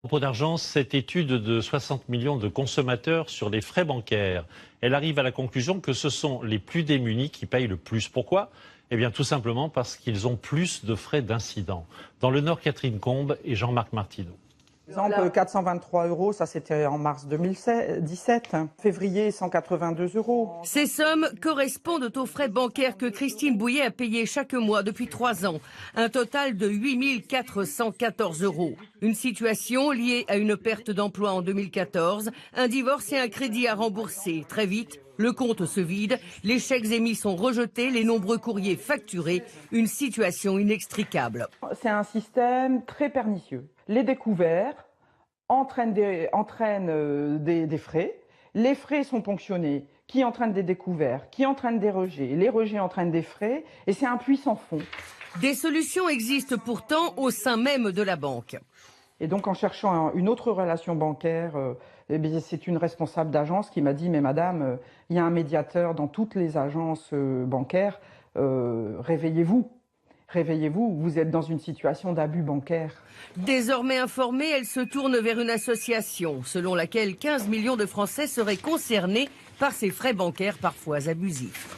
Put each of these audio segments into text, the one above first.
À propos d'argent, cette étude de 60 millions de consommateurs sur les frais bancaires, elle arrive à la conclusion que ce sont les plus démunis qui payent le plus. Pourquoi? Eh bien, tout simplement parce qu'ils ont plus de frais d'incident. Dans le Nord, Catherine Combe et Jean-Marc Martineau. Par exemple, 423 €, ça c'était en mars 2017. Février, 182 €. Ces sommes correspondent aux frais bancaires que Christine Bouillet a payés chaque mois depuis 3 ans. Un total de 8 414 €. Une situation liée à une perte d'emploi en 2014, un divorce et un crédit à rembourser. Très vite, le compte se vide, les chèques émis sont rejetés, les nombreux courriers facturés. Une situation inextricable. C'est un système très pernicieux. Les découverts entraînent des frais. Les frais sont ponctionnés, qui entraînent des découverts, qui entraînent des rejets. Les rejets entraînent des frais et c'est un puits sans fond. Des solutions existent pourtant au sein même de la banque. Et donc en cherchant une autre relation bancaire, c'est une responsable d'agence qui m'a dit « Mais madame, il y a un médiateur dans toutes les agences bancaires, réveillez-vous. Réveillez-vous, vous êtes dans une situation d'abus bancaire. » Désormais informée, elle se tourne vers une association selon laquelle 15 millions de Français seraient concernés par ces frais bancaires parfois abusifs.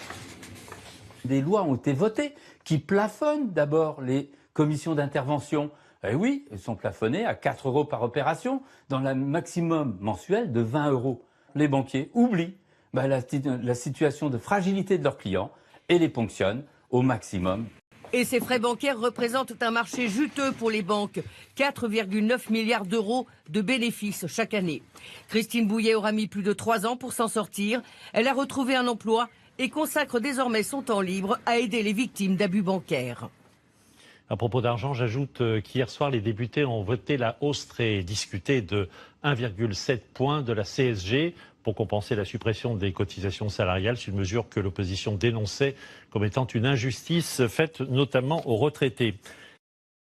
Des lois ont été votées qui plafonnent d'abord les commissions d'intervention. Eh oui, elles sont plafonnées à 4 € par opération dans le maximum mensuel de 20 €. Les banquiers oublient la situation de fragilité de leurs clients et les ponctionnent au maximum. Et ces frais bancaires représentent un marché juteux pour les banques. 4,9 milliards d'euros de bénéfices chaque année. Christine Bouillet aura mis plus de 3 ans pour s'en sortir. Elle a retrouvé un emploi et consacre désormais son temps libre à aider les victimes d'abus bancaires. À propos d'argent, j'ajoute qu'hier soir, les députés ont voté la hausse très discutée de 1,7 point de la CSG pour compenser la suppression des cotisations salariales. C'est une mesure que l'opposition dénonçait comme étant une injustice faite notamment aux retraités.